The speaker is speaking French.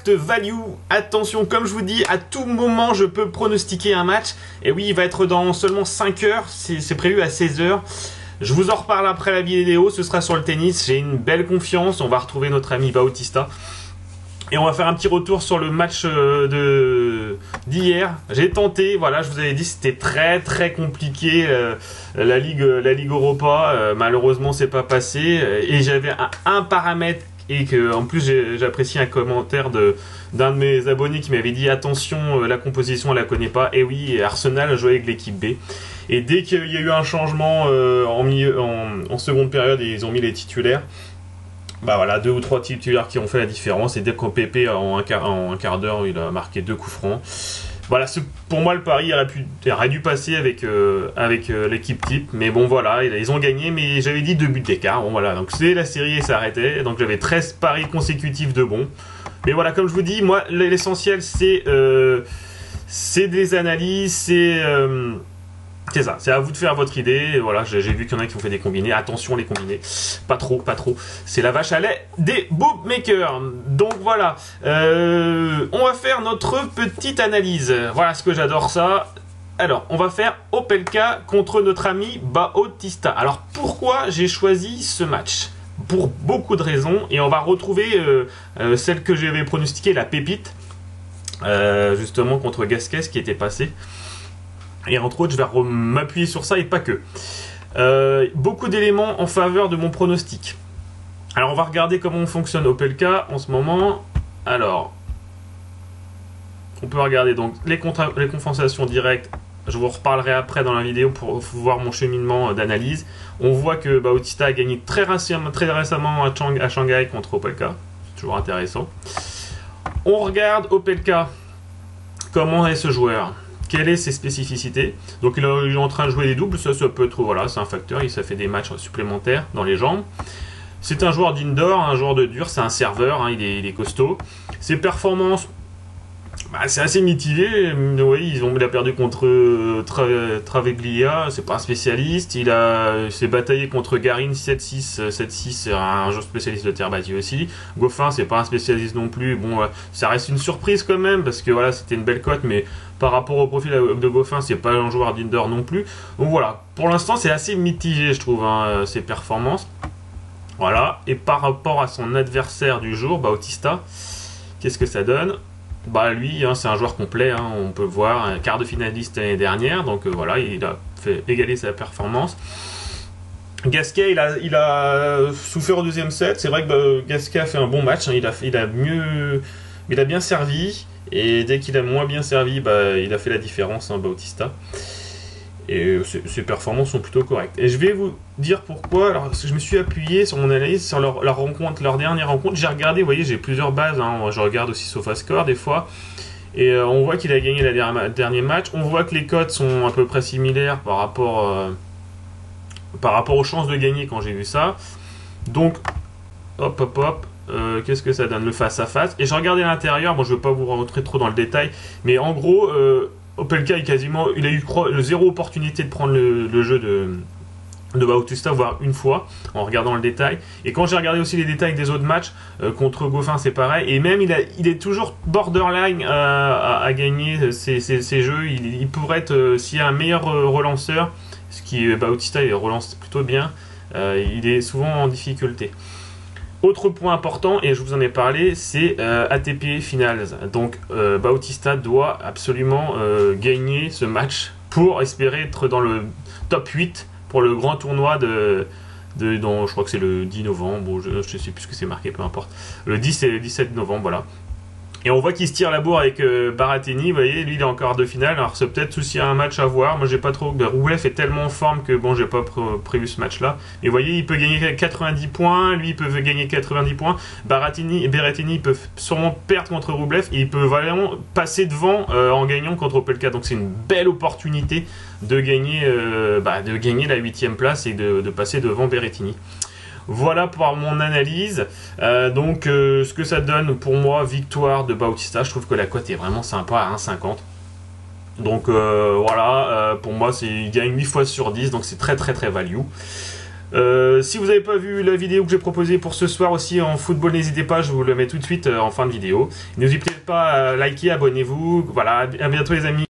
Alerte value, attention, comme je vous dis, à tout moment je peux pronostiquer un match. Et oui, il va être dans seulement 5 heures, c'est prévu à 16 heures. Je vous en reparle après la vidéo, ce sera sur le tennis. J'ai une belle confiance, on va retrouver notre ami Bautista. Et on va faire un petit retour sur le match d'hier. J'ai tenté, voilà, je vous avais dit c'était très compliqué la Ligue Europa. Malheureusement, c'est pas passé. Et j'avais un paramètre et que en plus j'apprécie un commentaire d'un de mes abonnés qui m'avait dit attention, la composition on la connaît pas. Et oui, Arsenal a joué avec l'équipe B. Et dès qu'il y a eu un changement en seconde période, ils ont mis les titulaires. Bah voilà, 2 ou 3 titulaires qui ont fait la différence. Et dès qu'on Pépé en un quart d'heure, il a marqué 2 coups francs. Voilà, pour moi le pari aurait dû passer avec l'équipe type. Mais bon voilà, ils ont gagné, mais j'avais dit 2 buts d'écart. Bon voilà, donc c'est la série et ça arrêtait. Donc j'avais 13 paris consécutifs de bons. Mais voilà, comme je vous dis, moi l'essentiel c'est des analyses, c'est ça, c'est à vous de faire votre idée. Voilà, j'ai vu qu'il y en a qui ont fait des combinés. Attention les combinés, pas trop. C'est la vache à lait des bookmakers. Donc voilà, on va faire notre petite analyse. Voilà ce que j'adore ça. Alors, on va faire Opelka contre notre ami Bautista. Alors, pourquoi j'ai choisi ce match? Pour beaucoup de raisons. Et on va retrouver celle que j'avais pronostiquée, la pépite. Justement contre Gasquez qui était passée. Et entre autres, je vais m'appuyer sur ça et pas que. Beaucoup d'éléments en faveur de mon pronostic. Alors, on va regarder comment fonctionne Opelka en ce moment. Alors, on peut regarder donc les compensations directes. Je vous reparlerai après dans la vidéo pour voir mon cheminement d'analyse. On voit que Bautista a gagné très récemment à Shanghai contre Opelka. C'est toujours intéressant. On regarde Opelka. Comment est ce joueur ? Quelles sont ses spécificités? Donc il est en train de jouer des doubles, ça peut être, voilà, c'est un facteur, ça fait des matchs supplémentaires dans les jambes. C'est un joueur d'indoor, un joueur de dur, c'est un serveur, hein, il est costaud. Ses performances, bah, c'est assez mitigé. Oui, il a perdu contre Traveglia, c'est pas un spécialiste. Il s'est bataillé contre Garin 7-6, 7-6, c'est un joueur spécialiste de terre battue aussi. Goffin, c'est pas un spécialiste non plus. Bon, ça reste une surprise quand même parce que voilà, c'était une belle cote, mais par rapport au profil de Goffin, c'est pas un joueur d'indoor non plus. Donc voilà, pour l'instant, c'est assez mitigé, je trouve, hein, ses performances. Voilà, et par rapport à son adversaire du jour, Bautista, qu'est-ce que ça donne? Bah lui, hein, c'est un joueur complet, hein, on peut voir, un quart de finaliste l'année dernière, donc voilà, il a fait égaler sa performance. Gasquet, il a souffert au deuxième set. C'est vrai que Gasquet a fait un bon match, hein, il a bien servi, et dès qu'il a moins bien servi, bah, il a fait la différence, hein, Bautista. Et ses performances sont plutôt correctes. Et je vais vous dire pourquoi. Alors, je me suis appuyé sur mon analyse sur leur dernière rencontre. J'ai regardé, vous voyez, j'ai plusieurs bases. Hein. Je regarde aussi SofaScore des fois. Et on voit qu'il a gagné le dernier match. On voit que les cotes sont à peu près similaires par rapport aux chances de gagner quand j'ai vu ça. Donc, hop. Qu'est-ce que ça donne? Le face-à-face. Et j'ai regardé l'intérieur. Bon, je ne vais pas vous rentrer trop dans le détail. Mais en gros... Opelka, il a eu zéro opportunité de prendre le jeu de Bautista, voire une fois, en regardant le détail. Et quand j'ai regardé aussi les détails des autres matchs, contre Goffin, c'est pareil. Et même, il est toujours borderline à gagner ces jeux. Il pourrait être, s'il y a un meilleur relanceur, ce qui Bautista, il relance plutôt bien, il est souvent en difficulté. Autre point important, et je vous en ai parlé, c'est ATP Finals. Donc Bautista doit absolument gagner ce match pour espérer être dans le top 8 pour le grand tournoi je crois que c'est le 10 novembre, bon, je ne sais plus ce que c'est marqué, peu importe. Le 10 et le 17 novembre, voilà. Et on voit qu'il se tire la bourre avec Baratini, vous voyez, lui il est en quart de finale, alors c'est peut-être aussi un match à voir. Moi j'ai pas trop, Roublev est tellement en forme que bon, j'ai pas prévu ce match là. Mais vous voyez, il peut gagner 90 points, lui il peut gagner 90 points, Baratini et Berrettini peuvent sûrement perdre contre Roublev, et il peut vraiment passer devant en gagnant contre Opelka. Donc c'est une belle opportunité de gagner la 8e place et de passer devant Berrettini. Voilà pour mon analyse. Ce que ça donne pour moi, victoire de Bautista. Je trouve que la cote est vraiment sympa à 1,50. Donc voilà, pour moi il gagne 8 fois sur 10, donc c'est très value. Si vous n'avez pas vu la vidéo que j'ai proposée pour ce soir aussi en football, n'hésitez pas, je vous le mets tout de suite en fin de vidéo. N'hésitez pas à liker, abonnez-vous. Voilà, à bientôt les amis.